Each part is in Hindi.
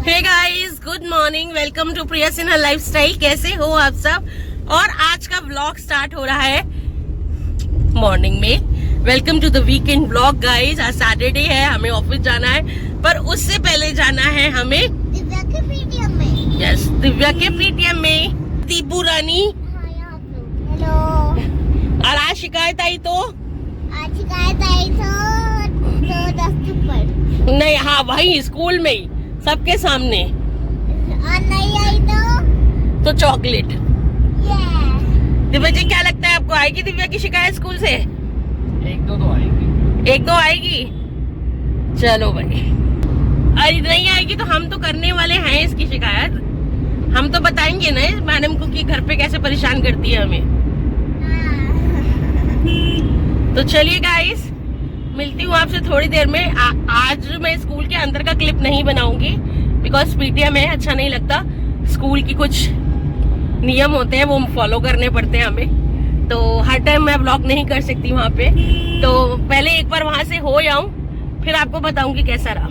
Hey guys, good morning. Welcome to Priya Sinha lifestyle. कैसे हो आप सब? और आज का व्लॉग स्टार्ट हो रहा है मॉर्निंग में। Welcome to the weekend vlog guys. आज सैटरडे है, हमें ऑफिस जाना है, पर उससे पहले जाना है हमें दिव्या के पीटीएम में। यस, दिव्या के पीटीएम में। दीपू रानी हेलो। और आज शिकायत आई तो आज शिकायत आई तो डस्टबिन पर नहीं, हाँ वही स्कूल में ही सबके सामने। और नहीं आई तो चॉकलेट। ये दिव्या जी, क्या लगता है आपको आएगी दिव्या की शिकायत स्कूल से? एक दो तो आएगी। एक दो आएगी। चलो भाई, अरे नहीं आएगी तो हम तो करने वाले हैं इसकी शिकायत। हम तो बताएंगे ना मैडम को कि घर पे कैसे परेशान करती है हमें। तो चलिए गाइस, मिलती हूँ आपसे थोड़ी देर में। आज मैं स्कूल के अंदर का क्लिप नहीं बनाऊंगी बिकॉज पीटीएम है, अच्छा नहीं लगता। स्कूल की कुछ नियम होते हैं वो फॉलो करने पड़ते हैं हमें, तो हर टाइम मैं व्लॉग नहीं कर सकती वहां पे। तो पहले एक बार वहां से हो जाऊं, फिर आपको बताऊंगी कैसा रहा।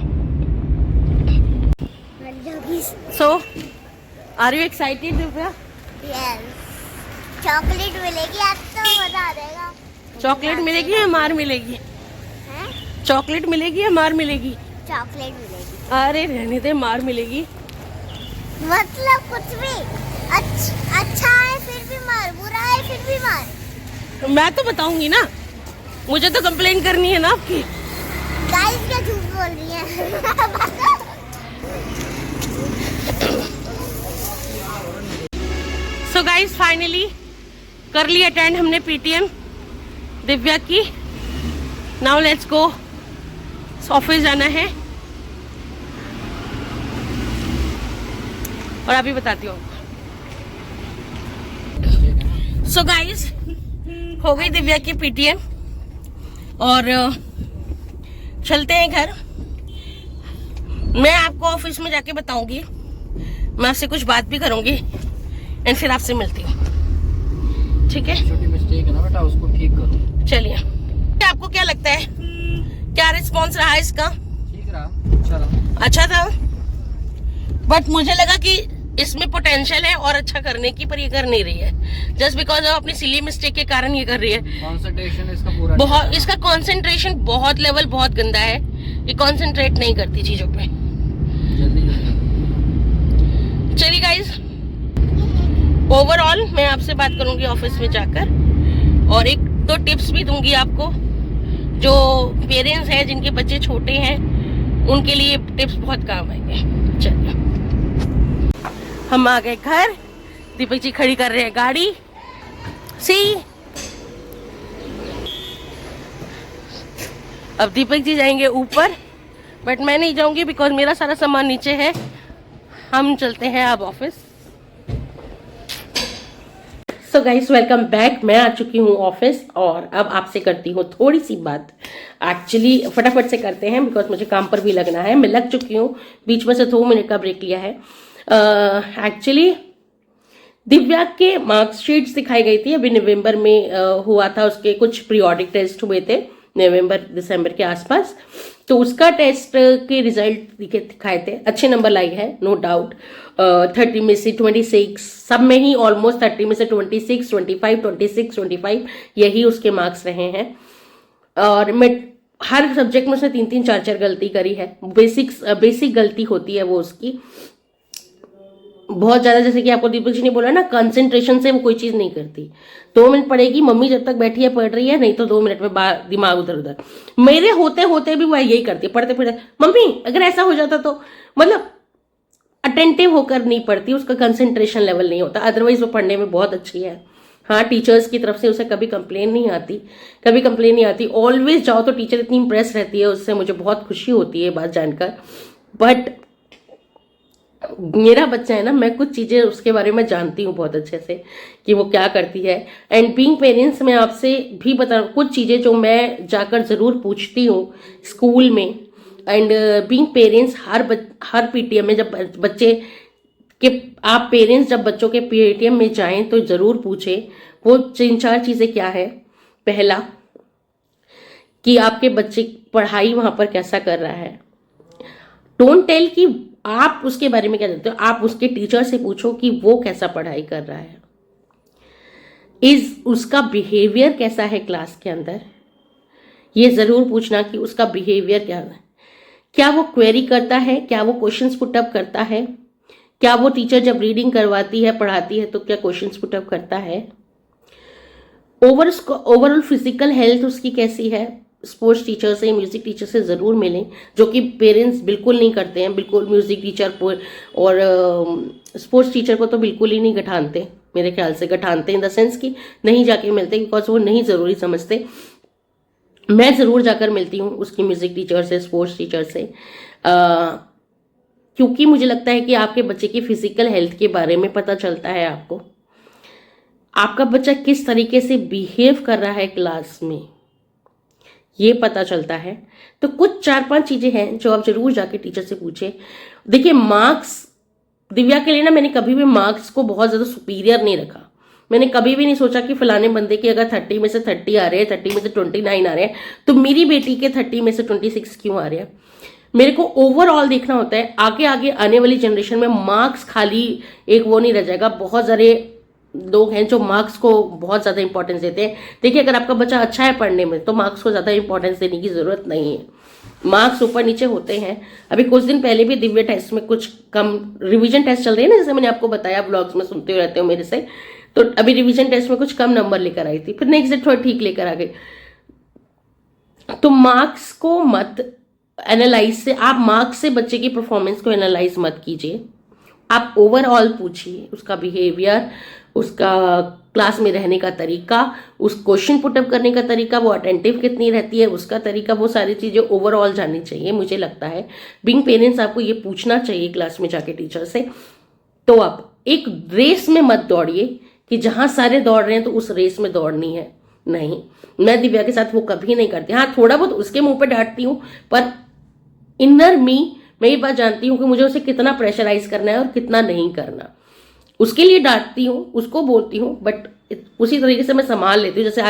So are you excited Divya? Chocolate मिलेगी आज तो मजा आ जाएगा। चॉकलेट मिलेगी या मार मिलेगी? चॉकलेट मिलेगी या मार मिलेगी? चॉकलेट मिलेगी अरे रहने दे, मार मिलेगी। मतलब कुछ भी अच्छा है फिर भी मार, बुरा है फिर भी मार। मैं तो बताऊंगी ना, मुझे तो कंप्लेन करनी है ना आपकी। गाइस क्या झूठ बोल रही है। सो गाइस, फाइनली कर ली अटेंड हमने पीटीएम दिव्या की। नाउ लेट्स गो, ऑफिस जाना है और अभी बताती हूँ। सो गाइस, हो गई दिव्या की पीटीएम और चलते हैं घर। मैं आपको ऑफिस में जाके बताऊंगी, मैं आपसे कुछ बात भी करूंगी एंड फिर आपसे मिलती हूँ, ठीक है? छोटी मिस्टेक है ना बेटा, उसको ठीक करो। चलिए, आपको क्या लगता है, क्या रिस्पॉन्स रहा इसका? ठीक रहा, अच्छा रहा। अच्छा था, बट मुझे लगा कि इसमें पोटेंशियल है और अच्छा करने की, पर ये कर नहीं रही है। जस्ट बिकॉज अपनी सिली मिस्टेक के कारण ये कर रही है। कंसंट्रेशन इसका पूरा बहुत, इसका कंसंट्रेशन बहुत लेवल बहुत गंदा है। ये कंसंट्रेट नहीं करती चीजों पे। जल्दी चलिए गाइस, ओवरऑल मैं आपसे बात करूंगी ऑफिस में जाकर और एक दो टिप्स भी दूंगी आपको। जो पेरेंट्स हैं जिनके बच्चे छोटे हैं उनके लिए टिप्स बहुत काम आएंगे। चलिए, हम आ गए घर। दीपक जी खड़ी कर रहे हैं गाड़ी। सी, अब दीपक जी जाएंगे ऊपर, बट मैं नहीं जाऊंगी बिकॉज मेरा सारा सामान नीचे है। हम चलते हैं अब office. So guys, welcome back. मैं आ चुकी हूँ ऑफिस और अब आपसे करती हूँ थोड़ी सी बात। एक्चुअली फटाफट से करते हैं बिकॉज मुझे काम पर भी लगना है। मैं लग चुकी हूँ, बीच में से 2 मिनट का ब्रेक लिया है। एक्चुअली दिव्या के मार्कशीट्स दिखाई गई थी, अभी नवंबर में हुआ था, उसके कुछ पीरियोडिक टेस्ट हुए थे नवंबर दिसंबर के आसपास। तो उसका टेस्ट के रिजल्ट दिखाए थे, अच्छे नंबर लाई है, नो डाउट। 30 में से 26, सब में ही ऑलमोस्ट 30 में से 26, 25, 26, 25 यही उसके मार्क्स रहे हैं। और मैं हर सब्जेक्ट में उसने 3-3, 4-4 गलती करी है। बेसिक गलती होती है वो उसकी बहुत ज्यादा। जैसे कि आपको दीपक जी ने बोला ना, कंसंट्रेशन से वो कोई चीज नहीं करती। 2 मिनट पढ़ेगी, मम्मी जब तक बैठी है पढ़ रही है, नहीं तो 2 मिनट में दिमाग उधर उधर। मेरे होते होते भी वो यही करती है, पढ़ते पढ़ते मम्मी अगर ऐसा हो जाता तो, मतलब अटेंटिव होकर नहीं पढ़ती, उसका कंसंट्रेशन लेवल नहीं होता। अदरवाइज वो पढ़ने में बहुत अच्छी है। हाँ, टीचर्स की तरफ से उसे कभी कंप्लेन नहीं आती। ऑलवेज जाओ तो टीचर इतनी इंप्रेस रहती है उससे, मुझे बहुत खुशी होती है बात जानकर। बट मेरा बच्चा है ना, मैं कुछ चीजें उसके बारे में जानती हूँ बहुत अच्छे से कि वो क्या करती है। एंड बीइंग पेरेंट्स, मैं आपसे भी बता, कुछ चीजें जो मैं जाकर जरूर पूछती हूँ स्कूल में। And being parents, her PTM में जब बच्चे के, आप पेरेंट्स जब बच्चों के पीटीएम में जाएं तो जरूर पूछें वो 3-4 चीजें क्या है। पहला, कि आपके बच्चे पढ़ाई वहां पर कैसा कर रहा है। डोंट टेल कि आप उसके बारे में क्या जानते हो, आप उसके टीचर से पूछो कि वो कैसा पढ़ाई कर रहा है, उसका बिहेवियर कैसा है क्लास के अंदर। ये ज़रूर पूछना कि उसका बिहेवियर क्या है, क्या वो क्वेरी करता है, क्या वो क्वेश्चंस पुटअप करता है, क्या वो टीचर जब रीडिंग करवाती है पढ़ाती है तो क्या क्वेश्चंस पुटअप करता है, ओवरऑल फिजिकल हेल्थ उसकी कैसी है। स्पोर्ट्स टीचर से, म्यूजिक टीचर से ज़रूर मिलें, जो कि पेरेंट्स बिल्कुल नहीं करते हैं। बिल्कुल म्यूजिक टीचर और स्पोर्ट्स टीचर को तो बिल्कुल ही नहीं गठानते, मेरे ख्याल से गठानते इन द सेंस कि नहीं जाके मिलते, बिकॉज वो नहीं ज़रूरी समझते। मैं ज़रूर जाकर मिलती हूँ उसकी म्यूज़िक टीचर से, स्पोर्ट्स टीचर से, क्योंकि मुझे लगता है कि आपके बच्चे की फिजिकल हेल्थ के बारे में पता चलता है आपको, आपका बच्चा किस तरीके से बिहेव कर रहा है क्लास में, ये पता चलता है। तो कुछ 4-5 चीज़ें हैं जो आप जरूर जाके टीचर से पूछे। देखिए, मार्क्स दिव्या के लिए ना मैंने कभी भी मार्क्स को बहुत ज़्यादा सुपीरियर नहीं रखा। मैंने कभी भी नहीं सोचा कि फलाने बंदे के अगर 30 में से 30 आ रहे हैं, 30 में से 29 आ रहे हैं, तो मेरी बेटी के 30 में से 26 क्यों आ रहे हैं। मेरे को ओवरऑल देखना होता है। आगे आगे आने वाली जनरेशन में मार्क्स खाली एक वो नहीं रह जाएगा। बहुत सारे लोग हैं जो मार्क्स को बहुत ज़्यादा इंपॉर्टेंस देते हैं। देखिए, अगर आपका बच्चा अच्छा है पढ़ने में तो मार्क्स को ज़्यादा इंपॉर्टेंस देने की ज़रूरत नहीं है। मार्क्स ऊपर नीचे होते हैं। अभी कुछ दिन पहले भी दिव्या टेस्ट में कुछ कम, रिवीजन टेस्ट चल रही है ना, जैसे मैंने आपको बताया, ब्लॉग्स में सुनते रहते हो मेरे से, तो अभी रिवीजन टेस्ट में कुछ कम नंबर लेकर आई थी, फिर नेक्स्ट डे थोड़ा ठीक लेकर आ गई। तो मार्क्स को मत एनालाइज से, आप मार्क्स से बच्चे की परफॉर्मेंस को एनालाइज मत कीजिए। आप ओवरऑल पूछिए उसका बिहेवियर, उसका क्लास में रहने का तरीका, उस क्वेश्चन पुटअप करने का तरीका, वो अटेंटिव कितनी रहती है उसका तरीका, वो सारी चीज़ें ओवरऑल जाननी चाहिए। मुझे लगता है बीइंग पेरेंट्स आपको ये पूछना चाहिए क्लास में जाके टीचर से। तो आप एक रेस में मत दौड़िए कि जहां सारे दौड़ रहे हैं तो उस रेस में दौड़नी है, नहीं। मैं दिव्या के साथ वो कभी नहीं करती। हाँ, थोड़ा बहुत उसके मुंह पे डांटती हूँ, पर इनर मी मैं ये बात जानती हूँ कि मुझे उसे कितना प्रेशराइज करना है और कितना नहीं करना। उसके लिए डांटती हूँ, उसको बोलती हूँ, बट उसी तरीके से मैं संभाल लेती हूँ। जैसे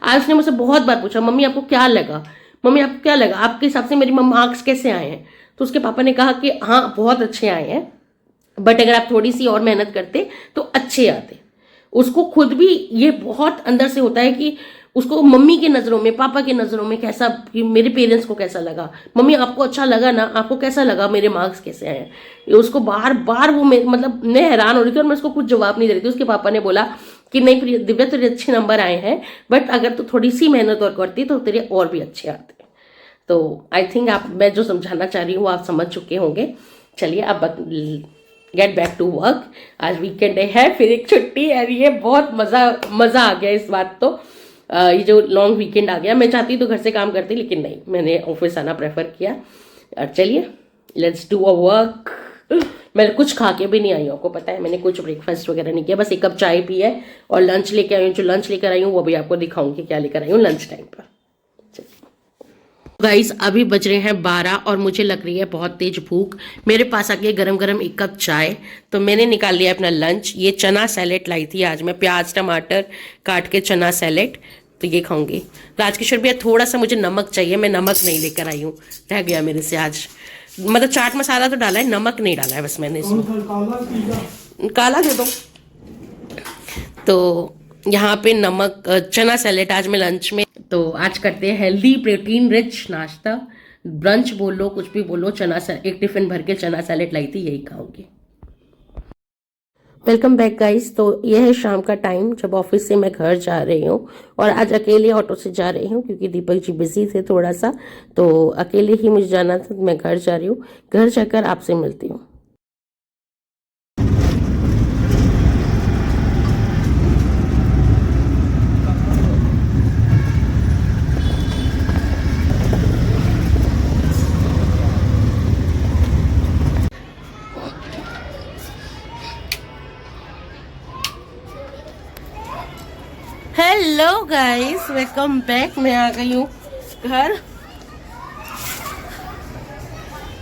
आज ने मुझसे बहुत बार पूछा, मम्मी आपको क्या लगा, मम्मी आपको क्या लगा, आपके हिसाब से मेरी मार्क्स कैसे आए हैं। तो उसके पापा ने कहा कि हाँ बहुत अच्छे आए हैं, बट अगर आप थोड़ी सी और मेहनत करते तो अच्छे आते। उसको खुद भी ये बहुत अंदर से होता है कि उसको मम्मी की नज़रों में, पापा की नज़रों में कैसा, कि मेरे पेरेंट्स को कैसा लगा, मम्मी आपको अच्छा लगा ना, आपको कैसा लगा, मेरे मार्क्स कैसे आए। ये उसको बार बार वो मतलब मैं हैरान हो रही थी और मैं उसको कुछ जवाब नहीं दे रही थी। उसके पापा ने बोला कि नहीं दिव्या, तेरे अच्छे नंबर आए हैं, बट अगर तू थोड़ी सी मेहनत और करती तो तेरे और भी अच्छे आते। तो आई थिंक आप, मैं जो समझाना चाह रही हूँ आप समझ चुके होंगे। चलिए अब गेट बैक टू वर्क। आज वीकेंड है, फिर एक छुट्टी है। ये बहुत मज़ा आ गया इस बात। तो ये जो लॉन्ग वीकेंड आ गया, मैं चाहती तो घर से काम करती, लेकिन नहीं, मैंने ऑफिस आना प्रेफर किया। और चलिए लेट्स डू अ वर्क। मैं कुछ खा के भी नहीं आई हूँ, आपको पता है, मैंने कुछ ब्रेकफास्ट वगैरह नहीं किया, बस 1 कप चाय पी है और लंच लेके आई हूँ। जो लंच लेकर आई हूँ वो भी आपको दिखाऊंगी क्या लेकर आई हूँ लंच टाइम पर। गाइस अभी बज रहे हैं 12 और मुझे लग रही है बहुत तेज भूख। मेरे पास आ गई गरम गरम 1 कप चाय, तो मैंने निकाल लिया अपना लंच। ये चना सैलेड लाई थी आज मैं, प्याज टमाटर काट के चना सैलेड, तो ये खाऊंगी। राजकिशोर भैया थोड़ा सा मुझे नमक चाहिए, मैं नमक नहीं लेकर आई हूँ, रह गया मेरे से आज। मतलब चाट मसाला तो डाला है, नमक नहीं डाला है बस मैंने इसमें। काला दे दो। तो यहाँ पे नमक, चना सैलेड आज मैं लंच में। तो आज करते हैं हेल्दी प्रोटीन रिच नाश्ता, ब्रंच बोलो कुछ भी बोलो। एक टिफिन भर के चना सैलेड लाई थी, यही खाऊंगी। Welcome back guys. तो यह है शाम का टाइम जब ऑफिस से मैं घर जा रही हूँ, और आज अकेले ऑटो से जा रही हूँ क्योंकि दीपक जी बिजी थे थोड़ा सा, तो अकेले ही मुझे जाना था। मैं घर जा रही हूँ, घर जाकर आपसे मिलती हूँ। Hello guys, welcome back. मैं आ गई हूँ घर,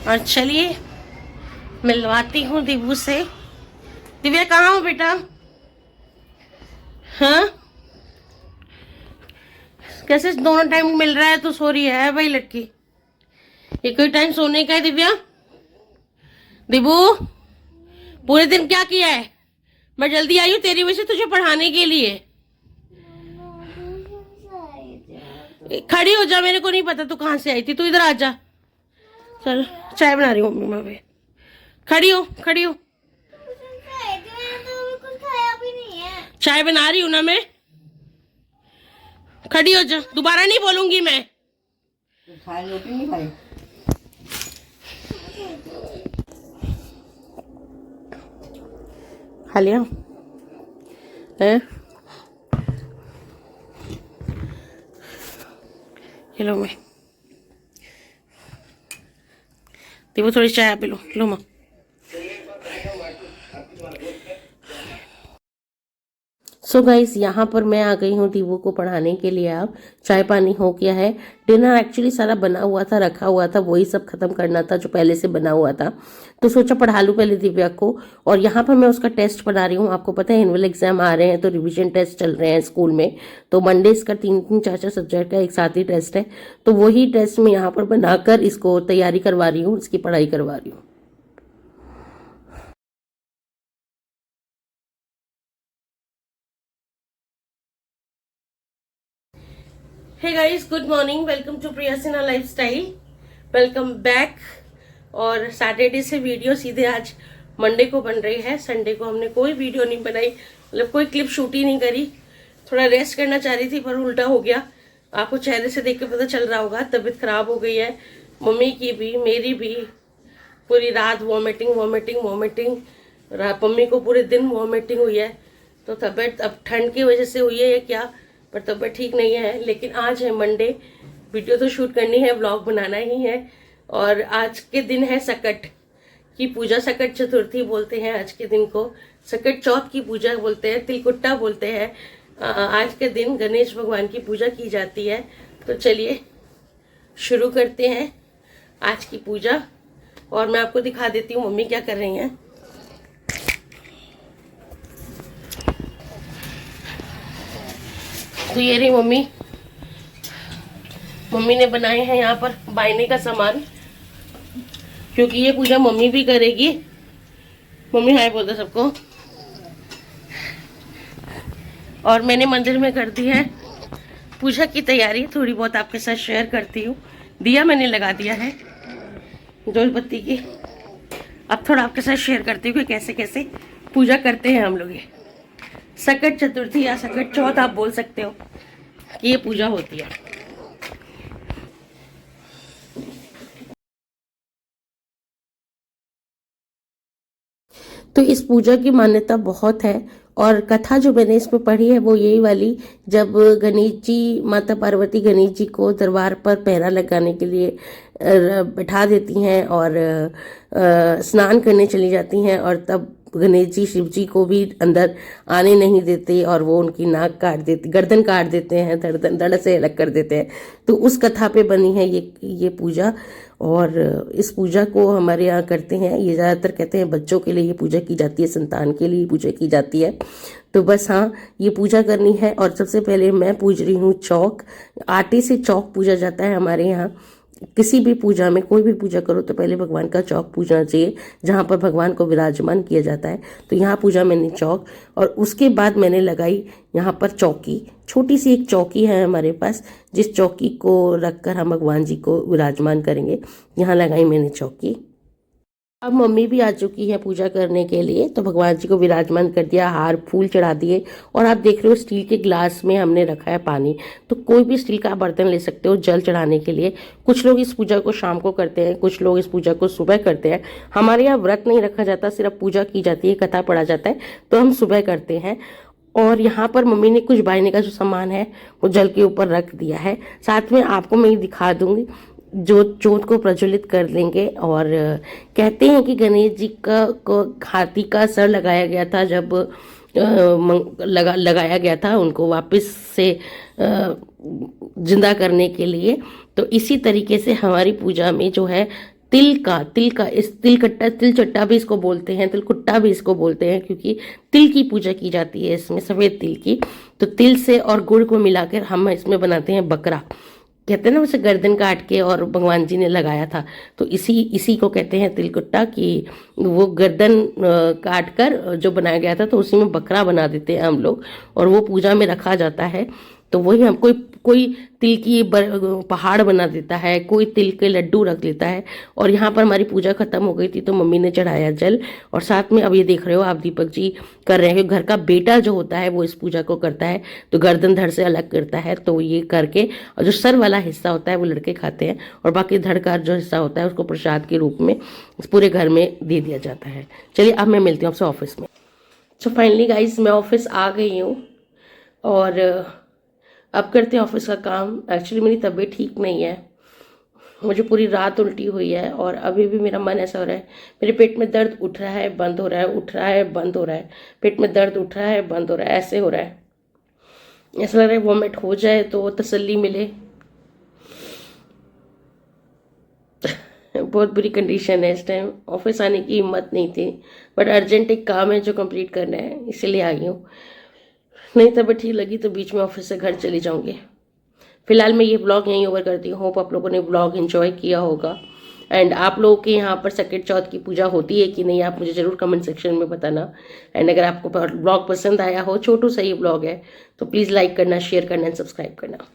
और चलिए मिलवाती हूँ दिव्या से। दिव्या कहाँ हो बेटा? हाँ, कैसे दोनों टाइम मिल रहा है तो सो रही है भाई लड़की। ये कोई टाइम सोने का है दिव्या? दिबू पूरे दिन क्या किया है? मैं जल्दी आई हूँ तेरी वजह से तुझे पढ़ाने के लिए। खड़ी हो जा, मेरे को नहीं पता तू कहाँ से आई थी, तू इधर आ जा। चल चाय बना रही हूँ मम्मी, मैं भी। खड़ी हो खड़ी हो, कुछ खाया भी नहीं है। चाय बना रही हूँ ना मैं। खड़ी हो जा, दोबारा नहीं बोलूंगी मैं। खाई रोटी नहीं खाई? खा लिया है? लो मैं वो थोड़ी चाय आप लो माँ। सो गाइस यहाँ पर मैं आ गई हूँ दीवू को पढ़ाने के लिए। अब चाय पानी हो गया है। डिनर एक्चुअली सारा बना हुआ था, रखा हुआ था, वही सब खत्म करना था जो पहले से बना हुआ था, तो सोचा पढ़ा लूँ पहले दिव्या को। और यहाँ पर मैं उसका टेस्ट पढ़ा रही हूँ। आपको पता है एनुअल एग्जाम आ रहे हैं तो रिविजन टेस्ट चल रहे हैं स्कूल में, तो मंडे इसका 3-4 सब्जेक्ट का एक साथ ही टेस्ट है, तो वही टेस्ट मैं यहाँ पर बनाकर इसको तैयारी करवा रही हूँ, इसकी पढ़ाई करवा रही हूँ। Hey guys, good morning, welcome to Priya Sinha lifestyle, welcome back. और सैटरडे से वीडियो सीधे आज मंडे को बन रही है। संडे को हमने कोई वीडियो नहीं बनाई, मतलब कोई क्लिप शूट ही नहीं करी। थोड़ा रेस्ट करना चाह रही थी पर उल्टा हो गया। आपको चेहरे से देख के पता चल रहा होगा, तबीयत खराब हो गई है, मम्मी की भी मेरी भी। पूरी रात वॉमिटिंग वॉमिटिंग वॉमिटिंग, मम्मी को पूरे दिन वॉमिटिंग हुई है। तो तबीयत अब ठंड की वजह से हुई है या क्या, पर तबीयत ठीक नहीं है। लेकिन आज है मंडे, वीडियो तो शूट करनी है, व्लॉग बनाना ही है। और आज के दिन है सकट की पूजा, सकट चतुर्थी बोलते हैं आज के दिन को, सकट चौथ की पूजा बोलते हैं, तिलकुट्टा बोलते हैं। आज के दिन गणेश भगवान की पूजा की जाती है। तो चलिए शुरू करते हैं आज की पूजा। और मैं आपको दिखा देती हूँ मम्मी क्या कर रही हैं। तो ये रही मम्मी, मम्मी ने बनाए हैं यहाँ पर बायने का सामान, क्योंकि ये पूजा मम्मी भी करेगी। मम्मी हाय बोल दो सबको। और मैंने मंदिर में कर दी है पूजा की तैयारी, थोड़ी बहुत आपके साथ शेयर करती हूँ। दिया मैंने लगा दिया है जोत बत्ती की, अब थोड़ा आपके साथ शेयर करती हूँ कि कैसे कैसे पूजा करते हैं हम लोग। ये सकट चतुर्थी या सकट चौथ आप बोल सकते हो कि ये पूजा होती है। तो इस पूजा की मान्यता बहुत है। और कथा जो मैंने इसमें पढ़ी है वो यही वाली, जब गणेश जी, माता पार्वती गणेश जी को दरबार पर पहरा लगाने के लिए बिठा देती हैं और स्नान करने चली जाती हैं, और तब गणेश जी शिव जी को भी अंदर आने नहीं देते और वो उनकी नाक काट देते, गर्दन काट देते हैं, धड़ से अलग कर देते हैं। तो उस कथा पे बनी है ये पूजा। और इस पूजा को हमारे यहाँ करते हैं, ये ज़्यादातर कहते हैं बच्चों के लिए ये पूजा की जाती है, संतान के लिए पूजा की जाती है। तो बस हाँ, ये पूजा करनी है। और सबसे पहले मैं पूज रही हूँ चौक, आटे से चौक पूजा जाता है हमारे यहाँ। किसी भी पूजा में, कोई भी पूजा करो तो पहले भगवान का चौक पूजना चाहिए, जहाँ पर भगवान को विराजमान किया जाता है। तो यहाँ पूजा मैंने चौक, और उसके बाद मैंने लगाई यहाँ पर चौकी। छोटी सी एक चौकी है हमारे पास, जिस चौकी को रखकर हम भगवान जी को विराजमान करेंगे। यहाँ लगाई मैंने चौकी। अब मम्मी भी आ चुकी है पूजा करने के लिए, तो भगवान जी को विराजमान कर दिया, हार फूल चढ़ा दिए। और आप देख रहे हो स्टील के ग्लास में हमने रखा है पानी। तो कोई भी स्टील का बर्तन ले सकते हो जल चढ़ाने के लिए। कुछ लोग इस पूजा को शाम को करते हैं, कुछ लोग इस पूजा को सुबह करते हैं। हमारे यहाँ व्रत नहीं रखा जाता, सिर्फ पूजा की जाती है, कथा पढ़ा जाता है, तो हम सुबह करते हैं। और यहाँ पर मम्मी ने कुछ बायने का जो सामान है वो जल के ऊपर रख दिया है। साथ में आपको मैं ये दिखा दूंगी, जोत को प्रज्वलित कर लेंगे। और कहते हैं कि गणेश जी को हाथी का सर लगाया गया था, जब लगाया गया था उनको वापस से जिंदा करने के लिए। तो इसी तरीके से हमारी पूजा में जो है तिल का इस तिल चट्टा भी इसको बोलते हैं, तिलकुट्टा भी इसको बोलते हैं, क्योंकि तिल की पूजा की जाती है इसमें, सफ़ेद तिल की। तो तिल से और गुड़ को मिलाकर हम इसमें बनाते हैं बकरा। कहते हैं ना, वैसे गर्दन काट के और भगवान जी ने लगाया था, तो इसी को कहते हैं तिलकुट्टा। कि वो गर्दन काट कर जो बनाया गया था, तो उसी में बकरा बना देते हैं हम लोग, और वो पूजा में रखा जाता है। तो वही हम कोई तिल की पहाड़ बना देता है, कोई तिल के लड्डू रख लेता है। और यहाँ पर हमारी पूजा खत्म हो गई थी, तो मम्मी ने चढ़ाया जल, और साथ में अब ये देख रहे हो आप, दीपक जी कर रहे हैं। घर का बेटा जो होता है वो इस पूजा को करता है, तो गर्दन धड़ से अलग करता है। तो ये करके, और जो सर वाला हिस्सा होता है वो लड़के खाते हैं, और बाकी धड़ का जो हिस्सा होता है उसको प्रसाद के रूप में पूरे घर में दे दिया जाता है। चलिए अब मैं मिलती हूँ आपसे ऑफिस में। सो फाइनली गाइस, मैं ऑफिस आ गई हूँ, और अब करते हैं ऑफिस का काम। एक्चुअली मेरी तबीयत ठीक नहीं है, मुझे पूरी रात उल्टी हुई है, और अभी भी मेरा मन ऐसा हो रहा है, मेरे पेट में दर्द उठ रहा है, बंद हो रहा है, उठ रहा है, बंद हो रहा है, पेट में दर्द उठ रहा है, बंद हो रहा है, ऐसे हो रहा है। ऐसा लग रहा है वॉमिट हो जाए तो तसल्ली मिले। बहुत बुरी कंडीशन है इस टाइम, ऑफिस आने की हिम्मत नहीं थी, बट अर्जेंट एक काम है जो कंप्लीट करना है, इसीलिए आई हूँ। नहीं तबीयत ठीक लगी तो बीच में ऑफिस से घर चली जाऊंगी। फिलहाल मैं ये ब्लॉग यहीं ओवर करती हूँ। होप आप लोगों ने ब्लॉग एंजॉय किया होगा, एंड आप लोगों के यहाँ पर संकट चौथ की पूजा होती है कि नहीं, आप मुझे ज़रूर कमेंट सेक्शन में बताना। एंड अगर आपको ब्लॉग पसंद आया हो, छोटू सा ही ब्लॉग है, तो प्लीज़ लाइक करना, शेयर करना एंड सब्सक्राइब करना।